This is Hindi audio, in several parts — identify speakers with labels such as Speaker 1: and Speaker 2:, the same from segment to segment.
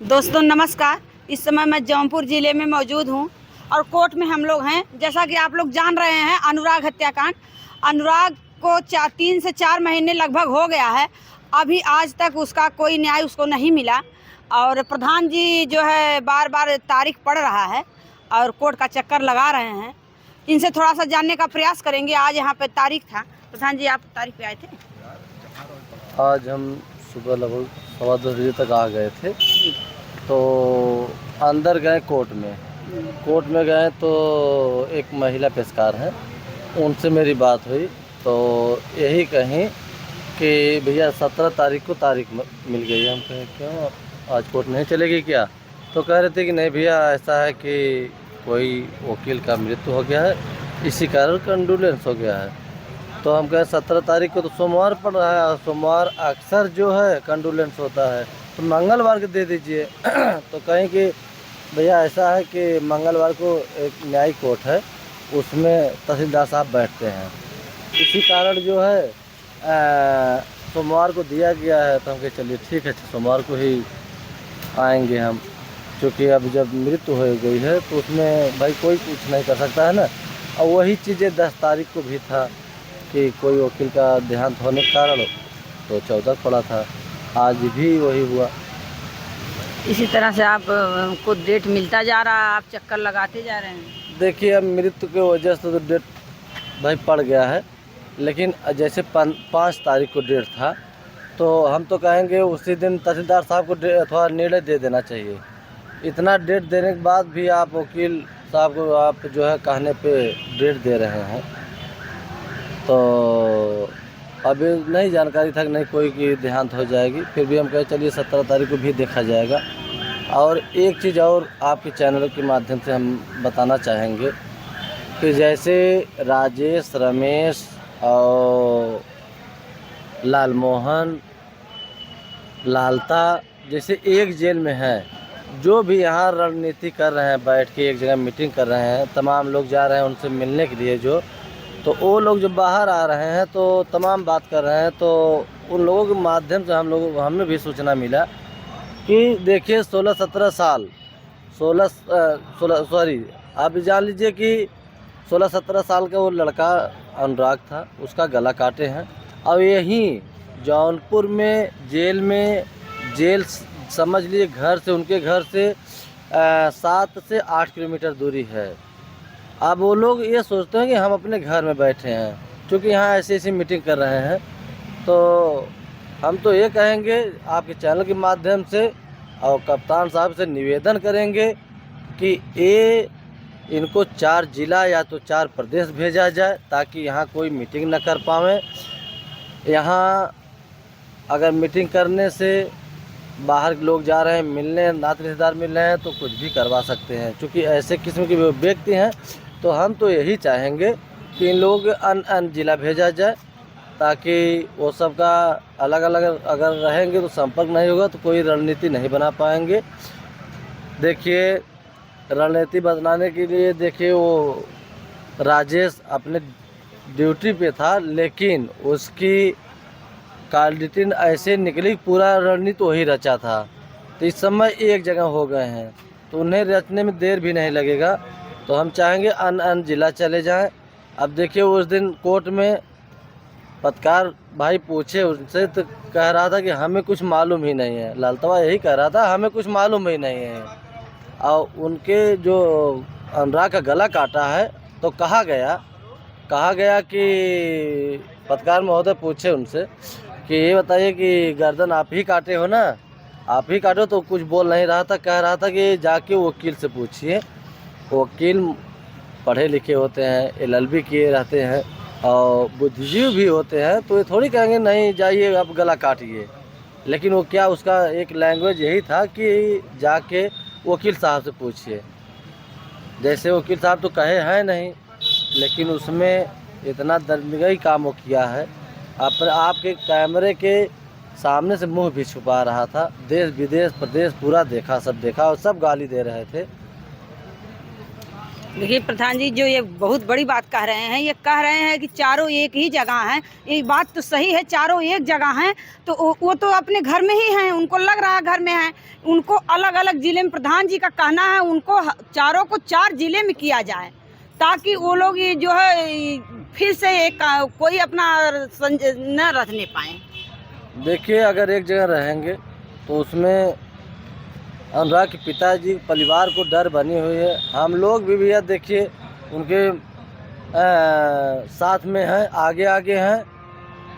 Speaker 1: दोस्तों नमस्कार। इस समय मैं जौनपुर ज़िले में मौजूद हूं और कोर्ट में हम लोग हैं। जैसा कि आप लोग जान रहे हैं, अनुराग हत्याकांड, अनुराग को 3 से 4 महीने लगभग हो गया है। अभी आज तक उसका कोई न्याय उसको नहीं मिला और प्रधान जी जो है बार बार तारीख पड़ रहा है और कोर्ट का चक्कर लगा रहे हैं। इनसे थोड़ा सा जानने का प्रयास करेंगे। आज यहाँ पे तारीख था। प्रधान जी, आप तारीख पे आए थे?
Speaker 2: आज हम सुबह लगभग 2:15 बजे तक आ गए थे। तो अंदर गए कोर्ट में गए तो एक महिला पेशकार हैं, उनसे मेरी बात हुई तो यही कहीं कि भैया 17 तारीख को तारीख मिल गई। हम कहें क्यों, आज कोर्ट नहीं चलेगी क्या? तो कह रहे थे कि नहीं भैया, ऐसा है कि कोई वकील का मृत्यु हो गया है, इसी कारण कंडोलेंस हो गया है। तो हम कहें 17 तारीख को तो सोमवार पड़ रहा है और सोमवार अक्सर जो है कंडोलेंस होता है, तो मंगलवार को दे दीजिए। तो कहें कि भैया ऐसा है कि मंगलवार को एक न्यायिक कोर्ट है, उसमें तहसीलदार साहब बैठते हैं, इसी कारण जो है सोमवार को दिया गया है। तो हम कहे चलिए ठीक है, सोमवार को ही आएंगे हम, क्योंकि अब जब मृत्यु हो गई है तो उसमें भाई कोई कुछ नहीं कर सकता है ना। और वही चीज़ें 10 तारीख को भी था कि कोई वकील का देहांत होने के कारण तो 14 पड़ा था, आज भी वही हुआ।
Speaker 1: इसी तरह से आप को डेट मिलता जा रहा है, आप चक्कर लगाते जा रहे हैं।
Speaker 2: देखिए, अब मृत्यु की वजह से तो डेट भाई पड़ गया है, लेकिन जैसे 5 तारीख को डेट था तो हम तो कहेंगे उसी दिन तहसीलदार साहब को थोड़ा निर्णय दे देना चाहिए। इतना डेट देने के बाद भी आप वकील साहब को आप जो है कहने पे डेट दे रहे हैं, तो अभी नहीं जानकारी था कि नहीं कोई की देहांत हो जाएगी। फिर भी हम कहे चलिए 17 तारीख को भी देखा जाएगा। और एक चीज़ और आपके चैनल के माध्यम से हम बताना चाहेंगे कि जैसे राजेश, रमेश और लालमोहन, लालता जैसे एक जेल में हैं, जो भी यहाँ रणनीति कर रहे हैं, बैठ के एक जगह मीटिंग कर रहे हैं, तमाम लोग जा रहे हैं उनसे मिलने के लिए, जो तो वो लोग जो बाहर आ रहे हैं तो तमाम बात कर रहे हैं। तो उन लोगों के माध्यम से हमें भी सूचना मिला कि देखिए 16-17 साल 16 सॉरी आप भी जान लीजिए कि 16-17 साल का वो लड़का अनुराग था, उसका गला काटे हैं। और यहीं जौनपुर में जेल समझ लीजिए घर से, उनके घर से 7 से 8 किलोमीटर दूरी है। अब वो लोग ये सोचते हैं कि हम अपने घर में बैठे हैं, क्योंकि यहाँ ऐसी मीटिंग कर रहे हैं। तो हम तो ये कहेंगे आपके चैनल के माध्यम से और कप्तान साहब से निवेदन करेंगे कि इनको 4 जिला या तो 4 प्रदेश भेजा जाए, ताकि यहाँ कोई मीटिंग न कर पाएँ। यहाँ अगर मीटिंग करने से बाहर के लोग जा रहे हैं मिलने, नाते रिश्तेदार मिल रहे हैं, तो कुछ भी करवा सकते हैं, क्योंकि ऐसे किस्म के व्यक्ति हैं। तो हम तो यही चाहेंगे कि इन लोगों के अन्य जिला भेजा जाए, ताकि वो सब का अलग अलग अगर रहेंगे तो संपर्क नहीं होगा, तो कोई रणनीति नहीं बना पाएंगे। देखिए, रणनीति बनाने के लिए देखिए वो राजेश अपने ड्यूटी पे था, लेकिन उसकी क्वालिटी ऐसे निकली, पूरा रणनीति वही रचा था। तो इस समय एक जगह हो गए हैं, तो उन्हें रचने में देर भी नहीं लगेगा। तो हम चाहेंगे अन्य जिला चले जाएं। अब देखिए, उस दिन कोर्ट में पत्रकार भाई पूछे उनसे, तो कह रहा था कि हमें कुछ मालूम ही नहीं है। लालतवा यही कह रहा था, हमें कुछ मालूम ही नहीं है। और उनके जो अनुराग का गला काटा है, तो कहा गया कि पत्रकार महोदय पूछे उनसे कि ये बताइए कि गर्दन आप ही काटे हो ना, आप ही काटो। तो कुछ बोल नहीं रहा था, कह रहा था कि जाके वकील से पूछिए। वकील पढ़े लिखे होते हैं, LLB किए रहते हैं और बुद्धिजीवी भी होते हैं, तो ये थोड़ी कहेंगे नहीं जाइए आप गला काटिए। लेकिन वो क्या, उसका एक लैंग्वेज यही था कि जाके वकील साहब से पूछिए। जैसे वकील साहब तो कहे हैं नहीं, लेकिन उसमें इतना दर्दनाक काम वो किया है, आपके कैमरे के सामने से मुंह भी छुपा रहा था। देश विदेश प्रदेश पूरा देखा, सब देखा, और सब गाली दे रहे थे।
Speaker 1: देखिए प्रधान जी, जो ये बहुत बड़ी बात कह रहे हैं, ये कह रहे हैं कि चारों एक ही जगह हैं। ये बात तो सही है, चारों एक जगह हैं, तो वो तो अपने घर में ही हैं, उनको लग रहा है घर में हैं। उनको अलग अलग जिले में, प्रधान जी का कहना है उनको चारों को 4 जिले में किया जाए, ताकि वो लोग ये जो है फिर से एक कोई अपना न रखने पाए।
Speaker 2: देखिए, अगर एक जगह रहेंगे तो उसमें अनुराग के पिताजी परिवार को डर बनी हुई है। हम लोग भी भैया देखिए उनके साथ में हैं, आगे आगे हैं,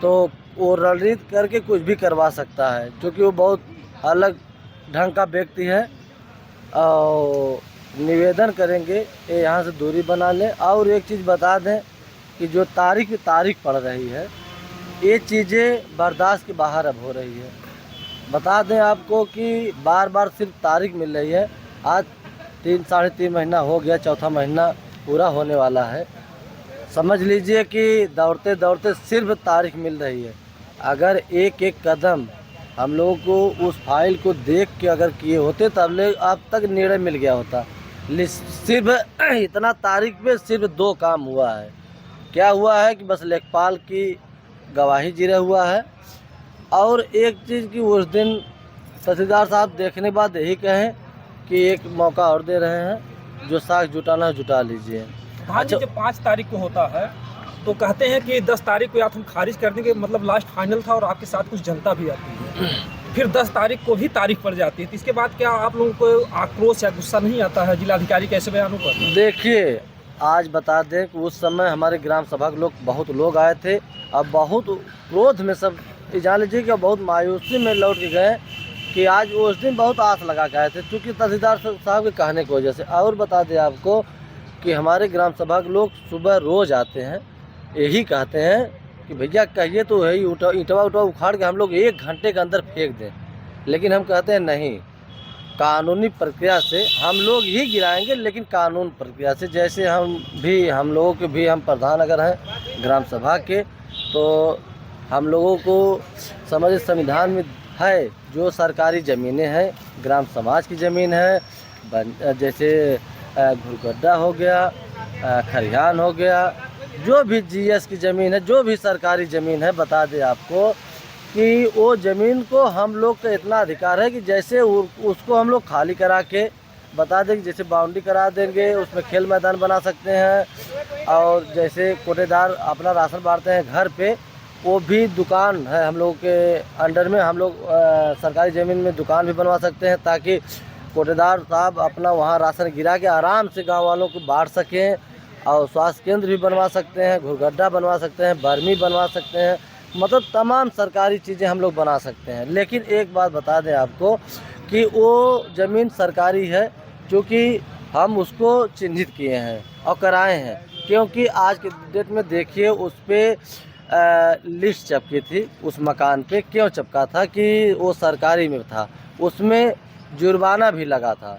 Speaker 2: तो वो रणनीति करके कुछ भी करवा सकता है, क्योंकि वो बहुत अलग ढंग का व्यक्ति है। और निवेदन करेंगे ये यहाँ से दूरी बना लें। और एक चीज़ बता दें कि जो तारीख पड़ रही है, ये चीज़ें बर्दाश्त के बाहर अब हो रही है। बता दें आपको कि बार बार सिर्फ तारीख मिल रही है। आज 3 साढ़े 3 महीना हो गया, चौथा महीना पूरा होने वाला है। समझ लीजिए कि दौड़ते दौड़ते सिर्फ तारीख मिल रही है। अगर एक एक कदम हम लोगों को उस फाइल को देख के अगर किए होते, तब ले अब तक निर्णय मिल गया होता। सिर्फ इतना तारीख पे सिर्फ 2 काम हुआ है। क्या हुआ है कि बस लेखपाल की गवाही जिरा हुआ है। और एक चीज़ कि उस दिन तहसीलदार साहब देखने के बाद यही कहें कि एक मौका और दे रहे हैं, जो साख जुटाना है जुटा लीजिए।
Speaker 3: अच्छा, जब 5 तारीख को होता है तो कहते हैं कि 10 तारीख को या हम खारिज कर देंगे, मतलब लास्ट फाइनल था और आपके साथ कुछ जनता भी आती है। फिर 10 तारीख को भी तारीख पड़ जाती है, तो इसके बाद क्या आप लोगों को आक्रोश या गुस्सा नहीं आता है जिलाधिकारी के ऐसे बयानों पर?
Speaker 2: देखिए, आज बता दें कि उस समय हमारे ग्राम सभा के लोग बहुत लोग आए थे। अब बहुत क्रोध में सब जान लीजिए कि बहुत मायूसी में लौट के गए कि आज उस दिन बहुत आस लगा के आए थे, क्योंकि तहसीलदार साहब के कहने की वजह से। और बता दें आपको कि हमारे ग्राम सभा के लोग सुबह रोज़ आते हैं, यही कहते हैं कि भैया कहिए तो है ईंटवा उखाड़ के हम लोग 1 घंटे के अंदर फेंक दें। लेकिन हम कहते हैं नहीं, कानूनी प्रक्रिया से हम लोग ही गिराएंगे, लेकिन कानून प्रक्रिया से। जैसे हम लोगों के भी हम प्रधान अगर हैं ग्राम सभा के, तो हम लोगों को समझ संविधान में है जो सरकारी ज़मीनें हैं, ग्राम समाज की ज़मीन है, जैसे घुरगड्डा हो गया, खरिहान हो गया, जो भी जीएस की ज़मीन है, जो भी सरकारी ज़मीन है, बता दें आपको कि वो ज़मीन को हम लोग का इतना अधिकार है कि जैसे उसको हम लोग खाली करा के बता दें कि जैसे बाउंड्री करा देंगे, उसमें खेल मैदान बना सकते हैं। और जैसे कोटेदार अपना राशन बांटते हैं घर पे, वो भी दुकान है हम लोग के अंडर में, हम लोग सरकारी ज़मीन में दुकान भी बनवा सकते हैं, ताकि कोटेदार साहब अपना वहाँ राशन गिरा के आराम से गांव वालों को बांट सकें। और स्वास्थ्य केंद्र भी बनवा सकते हैं, घुरगड्डा बनवा सकते हैं, बर्मी बनवा सकते हैं, मतलब तमाम सरकारी चीज़ें हम लोग बना सकते हैं। लेकिन एक बात बता दें आपको कि वो ज़मीन सरकारी है, क्योंकि हम उसको चिन्हित किए हैं और कराए हैं। क्योंकि आज के डेट में देखिए उस पर लिस्ट चिपकी थी, उस मकान पे क्यों चिपका था कि वो सरकारी में था। उसमें जुर्माना भी लगा था,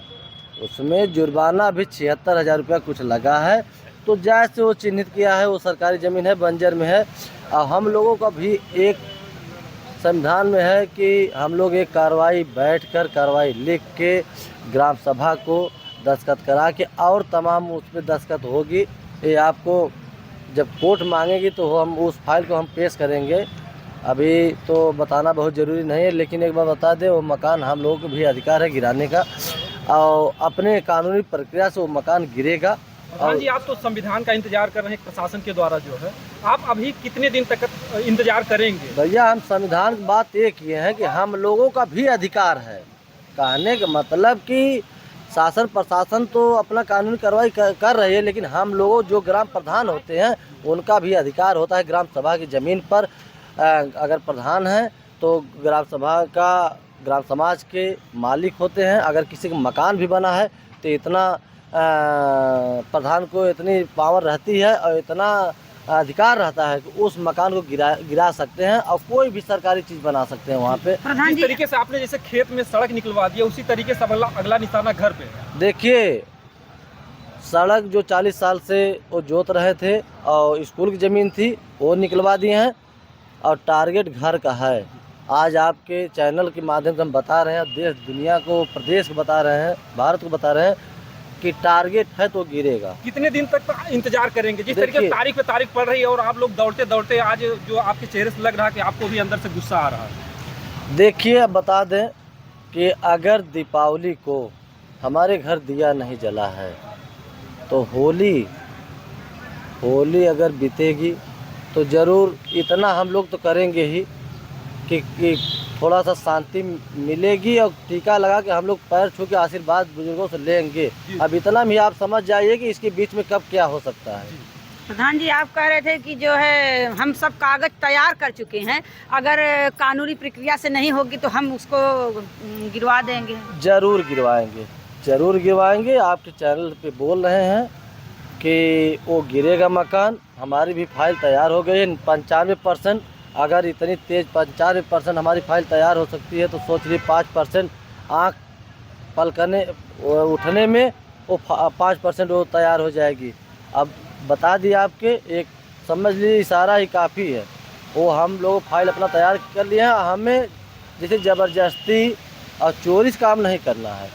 Speaker 2: उसमें जुर्माना भी 76,000 रुपया कुछ लगा है। तो जैसे वो चिन्हित किया है, वो सरकारी ज़मीन है, बंजर में है। और हम लोगों का भी एक संविधान में है कि हम लोग एक बैठकर कार्रवाई लिख के ग्राम सभा को दस्तखत करा के, और तमाम उस पर दस्तखत होगी। ये आपको जब कोर्ट मांगेगी तो हम उस फाइल को हम पेश करेंगे। अभी तो बताना बहुत ज़रूरी नहीं है, लेकिन एक बार बता दें, वो मकान हम लोगों को भी अधिकार है गिराने का, और अपने कानूनी प्रक्रिया से वो मकान गिरेगा।
Speaker 3: और जी, आप तो संविधान का इंतजार कर रहे हैं प्रशासन के द्वारा जो है, आप अभी कितने दिन तक इंतजार करेंगे?
Speaker 2: भैया, हम संविधान की बात ये किए हैं कि हम लोगों का भी अधिकार है। कहने का मतलब कि शासन प्रशासन तो अपना कानूनी कार्रवाई कर रही है, लेकिन हम लोग जो ग्राम प्रधान होते हैं उनका भी अधिकार होता है ग्राम सभा की ज़मीन पर। अगर प्रधान हैं तो ग्राम सभा का ग्राम समाज के मालिक होते हैं। अगर किसी का मकान भी बना है तो इतना प्रधान को इतनी पावर रहती है और इतना अधिकार रहता है कि उस मकान को गिरा सकते हैं और कोई भी सरकारी चीज़ बना सकते हैं वहाँ पे।
Speaker 3: जिस तरीके से आपने जैसे खेत में सड़क निकलवा दिया, उसी तरीके से अगला निशाना घर पे।
Speaker 2: देखिए, सड़क जो 40 साल से वो जोत रहे थे और स्कूल की ज़मीन थी वो निकलवा दिए हैं, और टारगेट घर का है। आज आपके चैनल के माध्यम से हम बता रहे हैं, देश दुनिया को, प्रदेश को बता रहे हैं, भारत को बता रहे हैं कि टारगेट है तो गिरेगा।
Speaker 3: कितने दिन तक इंतजार करेंगे? जिस तरीके से
Speaker 2: देखिए-
Speaker 3: तारीख पे तारीख पड़ रही है और आप लोग दौड़ते दौड़ते आज जो आपके चेहरे से लग रहा है कि आपको भी अंदर से गुस्सा आ रहा है।
Speaker 2: देखिए, अब बता दें कि अगर दीपावली को हमारे घर दिया नहीं जला है तो होली अगर बीतेगी तो ज़रूर इतना हम लोग तो करेंगे ही कि थोड़ा सा शांति मिलेगी और टीका लगा के हम लोग पैर छू के आशीर्वाद बुजुर्गों से लेंगे। अब इतना भी आप समझ जाइए कि इसके बीच में कब क्या हो सकता है।
Speaker 1: प्रधान जी, आप कह रहे थे कि जो है हम सब कागज तैयार कर चुके हैं, अगर कानूनी प्रक्रिया से नहीं होगी तो हम उसको गिरवा देंगे।
Speaker 2: ज़रूर गिरवाएंगे। आपके चैनल पे बोल रहे हैं कि वो गिरेगा मकान। हमारी भी फाइल तैयार हो गई है 95%। अगर इतनी तेज़ 95% हमारी फाइल तैयार हो सकती है तो सोच लीजिए 5% आँख पलकने उठने में वो 5% वो तैयार हो जाएगी। अब बता दिया आपके, एक समझ लीजिए इशारा ही काफ़ी है। वो हम लोग फाइल अपना तैयार कर लिए हैं। हमें जैसे ज़बरदस्ती और चोरी से काम नहीं करना है।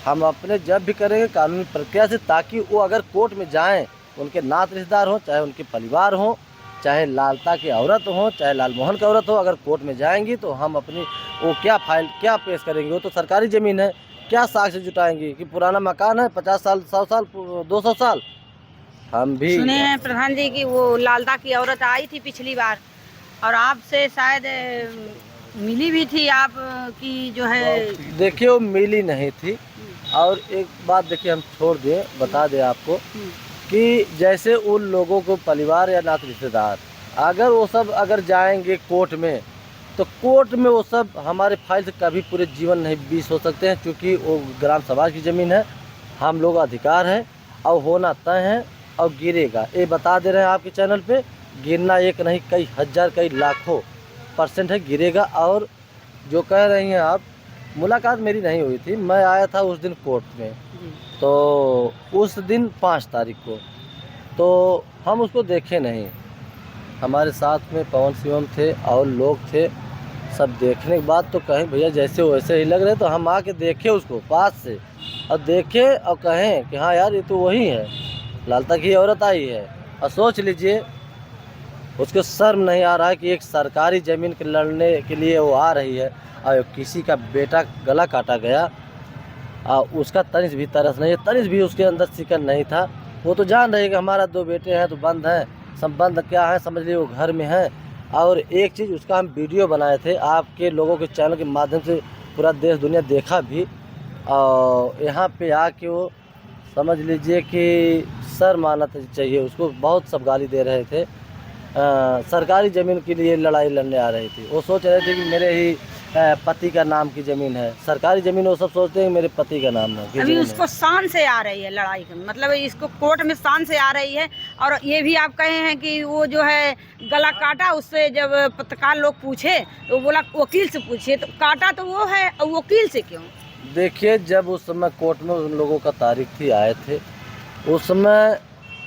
Speaker 2: हम अपने जब भी करेंगे कानूनी प्रक्रिया से, ताकि वो अगर कोर्ट में जाएं, उनके नात रिश्तेदार हों, चाहे उनके परिवार हों, चाहे लालता की औरत हो, चाहे लालमोहन की औरत हो, अगर कोर्ट में जाएंगी तो हम अपनी वो क्या फाइल क्या पेश करेंगे? वो तो सरकारी ज़मीन है, क्या साक्ष्य जुटाएंगी कि पुराना मकान है 50 साल 100 साल 200 साल? हम भी
Speaker 1: सुने हैं प्रधान जी कि वो लालता की औरत आई थी पिछली बार और आपसे शायद मिली भी थी आप की जो है।
Speaker 2: देखिए, वो मिली नहीं थी। और एक बात देखिए, हम छोड़ दें, बता दें आपको कि जैसे उन लोगों को परिवार या नात रिश्तेदार अगर वो सब अगर जाएंगे कोर्ट में तो कोर्ट में वो सब हमारे फाइल से कभी पूरे जीवन नहीं बीस हो सकते हैं, क्योंकि वो ग्राम समाज की ज़मीन है, हम लोग अधिकार है और होना तय है और गिरेगा। ये बता दे रहे हैं आपके चैनल पे, गिरना एक नहीं कई हजार कई लाखों % है, गिरेगा। और जो कह रही हैं आप, मुलाकात मेरी नहीं हुई थी, मैं आया था उस दिन कोर्ट में, तो उस दिन 5 तारीख को, तो हम उसको देखे नहीं। हमारे साथ में पवन शिवम थे और लोग थे। सब देखने के बाद तो कहें भैया जैसे वैसे ही लग रहे, तो हम आके देखे उसको पास से और देखे और कहें कि हाँ यार ये तो वही है, लालता की औरत आई है। और सोच लीजिए उसको शर्म नहीं आ रहा है कि एक सरकारी ज़मीन के लड़ने के लिए वो आ रही है और किसी का बेटा गला काटा गया और उसका तनिस भी तरस नहीं है, तनिस भी उसके अंदर शिकन नहीं था। वो तो जान रहे कि हमारा 2 बेटे हैं तो बंद हैं, संबंध क्या है समझ लीजिए, वो घर में है। और एक चीज़ उसका हम वीडियो बनाए थे, आपके लोगों के चैनल के माध्यम से पूरा देश दुनिया देखा भी, और यहाँ पे आके वो समझ लीजिए कि सर माना चाहिए उसको, बहुत सब गाली दे रहे थे। सरकारी ज़मीन के लिए लड़ाई लड़ने आ रही थी। वो सोच रहे थे कि मेरे ही पति का नाम की ज़मीन है, सरकारी ज़मीन। वो सब सोचते हैं मेरे पति का नाम है।
Speaker 1: अभी उसको शान से आ रही है लड़ाई, मतलब इसको कोर्ट में शान से आ रही है। और ये भी आप कहे हैं कि वो जो है गला काटा, उससे जब पत्रकार लोग पूछे तो बोला वकील से पूछिए, तो काटा तो वो है और वकील से क्यों?
Speaker 2: देखिए, जब उस समय कोर्ट में उन लोगों का तारीख थी आए थे, उस समय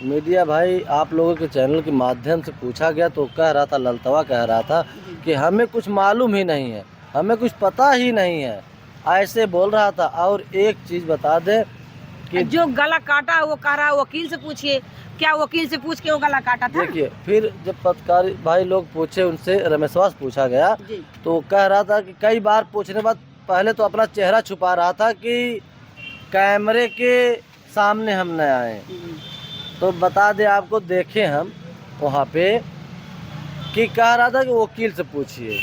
Speaker 2: मीडिया भाई आप लोगों के चैनल के माध्यम से पूछा गया तो कह रहा था, ललतवा कह रहा था कि हमें कुछ मालूम ही नहीं है, हमें कुछ पता ही नहीं है, ऐसे बोल रहा था। और एक चीज़ बता दें कि
Speaker 1: जो गला काटा वो कह रहा वकील से पूछिए, क्या वकील से पूछ के वो गला काटा था?
Speaker 2: देखिए, फिर जब पत्रकार भाई लोग पूछे, उनसे रमेशवास पूछा गया तो कह रहा था कि कई बार पूछने के बाद पहले तो अपना चेहरा छुपा रहा था कि कैमरे के सामने हम न आए। तो बता दें आपको, देखे हम वहाँ पे कि कह रहा था कि वकील से पूछिए,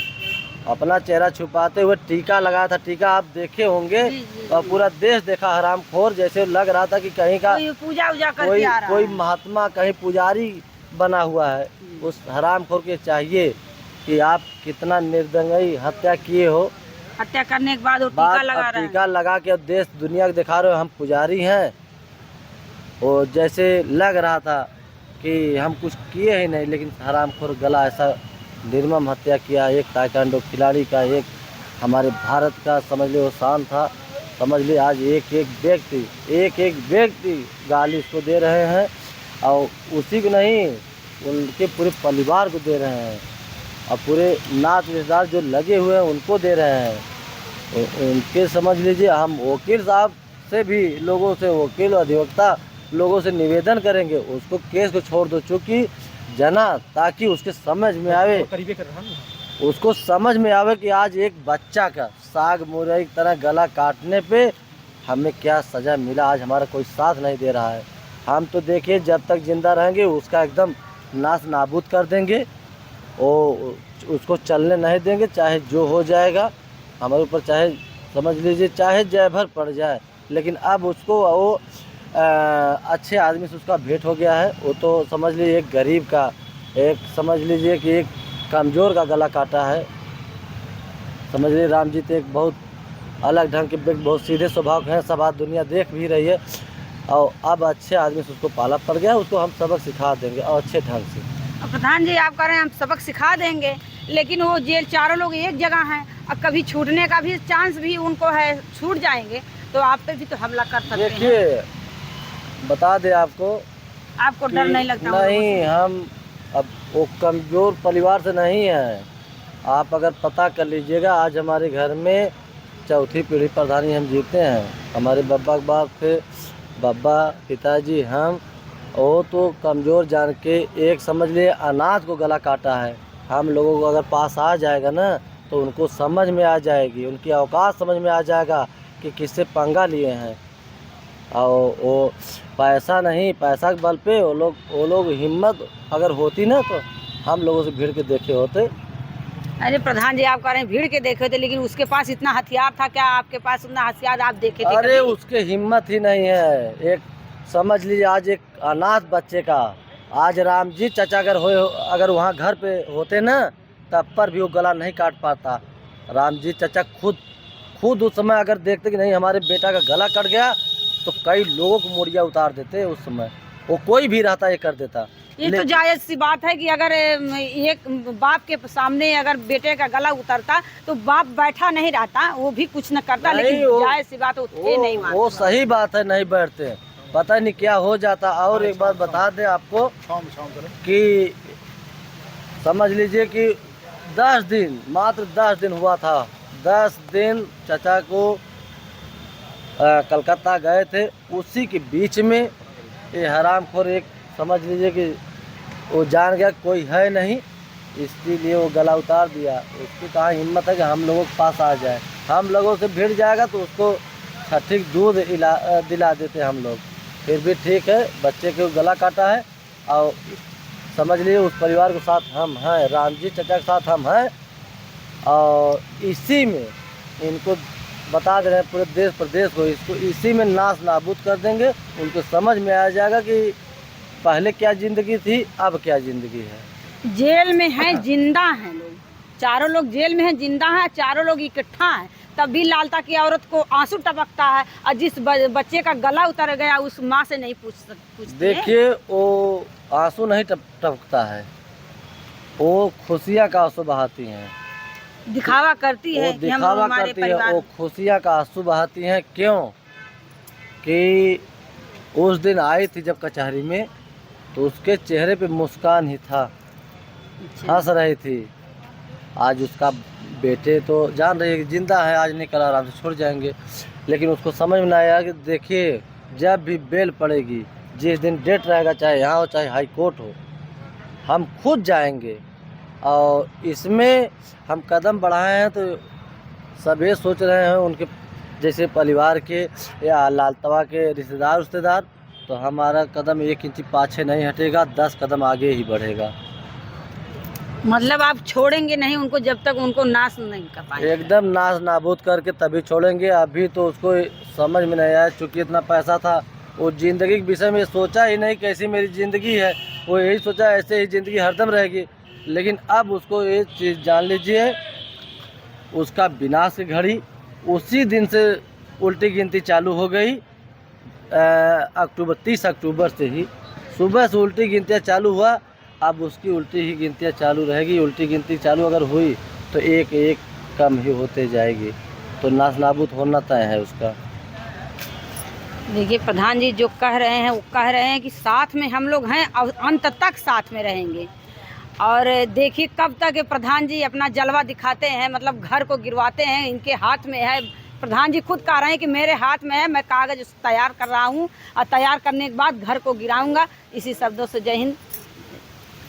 Speaker 2: अपना चेहरा छुपाते हुए टीका लगाया था। टीका आप देखे होंगे और पूरा देश देखा, हरामखोर जैसे लग रहा था कि कहीं का
Speaker 1: पूजा उजा करके आ रहा
Speaker 2: कोई महात्मा, कहीं पुजारी बना हुआ है। उस हरामखोर के चाहिए कि आप कितना निर्दयी हत्या किए हो,
Speaker 1: हत्या करने के बाद वो टीका लगा रहा है।
Speaker 2: टीका लगा के देश दुनिया को दिखा रहे हो हम पुजारी हैं। और जैसे लग रहा था कि हम कुछ किए ही नहीं, लेकिन हरामखोर गला ऐसा निर्मम हत्या किया। एक ताइक्वांडो खिलाड़ी का, एक हमारे भारत का समझ लो शान था। समझ ली आज एक एक व्यक्ति गाली उसको दे रहे हैं, और उसी को नहीं उनके पूरे परिवार को दे रहे हैं, और पूरे नात रिश्तेदार जो लगे हुए हैं उनको दे रहे हैं। उनके समझ लीजिए, हम वकील साहब से भी लोगों से, वकील अधिवक्ता लोगों से निवेदन करेंगे उसको केस को छोड़ दो, चूँकि जना ताकि उसके समझ में आवे,
Speaker 3: करीबी कर रहा हूँ।
Speaker 2: उसको समझ में आवे कि आज एक बच्चा का साग मुरई की तरह गला काटने पे हमें क्या सज़ा मिला। आज हमारा कोई साथ नहीं दे रहा है। हम तो देखिए जब तक ज़िंदा रहेंगे उसका एकदम नाश नाबूद कर देंगे, और उसको चलने नहीं देंगे, चाहे जो हो जाएगा हमारे ऊपर, चाहे समझ लीजिए चाहे जय भर पड़ जाए। लेकिन अब उसको वो अच्छे आदमी से उसका भेंट हो गया है। वो तो समझ लीजिए एक गरीब का, एक समझ लीजिए कि एक कमज़ोर का गला काटा है। समझ लीजिए रामजीत एक बहुत अलग ढंग के व्यक्ति, बहुत सीधे स्वभाव के हैं, सब आज दुनिया देख भी रही है। और अब अच्छे आदमी से उसको पाला पड़ गया, उसको हम सबक सिखा देंगे और अच्छे ढंग से।
Speaker 1: अब प्रधान जी आप कह रहे हैं हम सबक सिखा देंगे, लेकिन वो जेल चारों लोग एक जगह हैं, अब कभी छूटने का भी चांस भी उनको है, छूट जाएंगे तो आप पे भी तो हमला कर सकते हैं।
Speaker 2: देखिए बता दें
Speaker 1: आपको डर नहीं लगता?
Speaker 2: नहीं, हम अब वो कमज़ोर परिवार से नहीं है। आप अगर पता कर लीजिएगा, आज हमारे घर में चौथी पीढ़ी प्रधानी हम जीते हैं। हमारे बब्बा के बाप थे, बब्बा पिताजी हम, वो तो कमज़ोर जान के एक समझ लिए अनाथ को गला काटा है। हम लोगों को अगर पास आ जाएगा ना तो उनको समझ में आ जाएगी, उनकी औकात समझ में आ जाएगा कि किससे पंगा लिए हैं। और वो पैसा नहीं, पैसा के बल पे वो लोग हिम्मत अगर होती ना तो हम लोगों से भीड़ के देखे होते।
Speaker 1: अरे प्रधान जी आप कह रहे हैं भीड़ के देखे थे, लेकिन उसके पास इतना हथियार था क्या? आपके पास उतना हथियार आप देखे थे?
Speaker 2: अरे उसके हिम्मत ही नहीं है। एक समझ लीजिए आज एक अनाथ बच्चे का, आज रामजीत चाचा अगर वहाँ घर पे होते ना तब पर भी वो गला नहीं काट पाता। रामजीत चाचा खुद उस समय अगर देखते कि नहीं हमारे बेटा का गला कट गया तो कई लोगों को मोड़िया उतार देते। उस समय वो कोई भी रहता ये कर देता।
Speaker 1: ये तो जायज़ सी बात है कि अगर एक बाप के सामने अगर बेटे का गला उतरता तो बाप बैठा नहीं रहता, वो भी कुछ न करता, लेकिन जायज़ सी बात वो नहीं मानते।
Speaker 2: वो सही बात है, नहीं बैठते, पता नहीं क्या हो जाता। और एक बात बता दें आपको कि समझ लीजिए कि 10 दिन, मात्र 10 दिन हुआ था। 10 दिन चाचा को कलकत्ता गए थे, उसी के बीच में ये हरामखोर एक समझ लीजिए कि वो जान गया कोई है नहीं, इसलिए वो गला उतार दिया। उसकी कहाँ हिम्मत है कि हम लोगों के पास आ जाए। हम लोगों से भिड़ जाएगा तो उसको ठीक दूध दिला देते हम लोग। फिर भी ठीक है, बच्चे को गला काटा है और समझ लीजिए उस परिवार के साथ हम हैं, रामजीत चाचा के साथ हम हैं। और इसी में इनको बता दे रहे हैं पूरे देश प्रदेश को, इसको इसी में नाश नाबूद कर देंगे। उनको समझ में आ जाएगा कि पहले क्या ज़िंदगी थी, अब क्या ज़िंदगी है।
Speaker 1: जेल में हैं, जिंदा हैं लोग, चारों लोग जेल में हैं, जिंदा हैं, चारों लोग इकट्ठा हैं, तब भी लालता की औरत को आंसू टपकता है। और जिस बच्चे का गला उतर गया उस माँ से नहीं पूछते।
Speaker 2: देखिए वो आंसू नहीं टपकता है, वो खुशियाँ का आंसू बहाती हैं,
Speaker 1: दिखावा करती है कि हम हमारे परिवार।
Speaker 2: वो खुशियाँ का आंसू बहाती हैं। क्यों कि उस दिन आई थी जब कचहरी में तो उसके चेहरे पे मुस्कान ही था, हंस रही थी। आज उसका बेटे तो जान रही है कि जिंदा है, आज नहीं कल आराम से छोड़ जाएंगे। लेकिन उसको समझ में ना आया कि देखिए जब भी बेल पड़ेगी, जिस दिन डेट रहेगा, चाहे यहाँ हो चाहे हाई कोर्ट हो, हम खुद जाएंगे। और इसमें हम कदम बढ़ाए हैं तो सब ये सोच रहे हैं उनके जैसे परिवार के या लालतवा के रिश्तेदार, तो हमारा कदम 1 इंच पाछे नहीं हटेगा, 10 कदम आगे ही बढ़ेगा।
Speaker 1: मतलब आप छोड़ेंगे नहीं उनको जब तक उनको नाश नहीं कर पाएंगे?
Speaker 2: एकदम नाश नाबूद करके तभी छोड़ेंगे। अभी तो उसको समझ में नहीं आया, चूँकि इतना पैसा था, वो ज़िंदगी के विषय में सोचा ही नहीं कैसी मेरी ज़िंदगी है, वो यही सोचा ऐसे ही ज़िंदगी हरदम रहेगी। लेकिन अब उसको ये चीज़ जान लीजिए, उसका विनाश की घड़ी उसी दिन से उल्टी गिनती चालू हो गई। 30 अक्टूबर से ही सुबह से उल्टी गिनतियाँ चालू हुआ। अब उसकी उल्टी ही गिनतियाँ चालू रहेगी। उल्टी गिनती चालू अगर हुई तो एक एक कम ही होते जाएगी, तो नाश नाबूद होना तय है उसका।
Speaker 1: देखिए प्रधान जी जो कह रहे हैं वो कह रहे हैं कि साथ में हम लोग हैं और अंत तक साथ में रहेंगे। और देखिए कब तक ये प्रधान जी अपना जलवा दिखाते हैं, मतलब घर को गिरवाते हैं। इनके हाथ में है प्रधान जी खुद कह रहे हैं कि मेरे हाथ में है, मैं कागज तैयार कर रहा हूँ और तैयार करने के बाद घर को गिराऊंगा। इसी शब्दों से जय हिंद।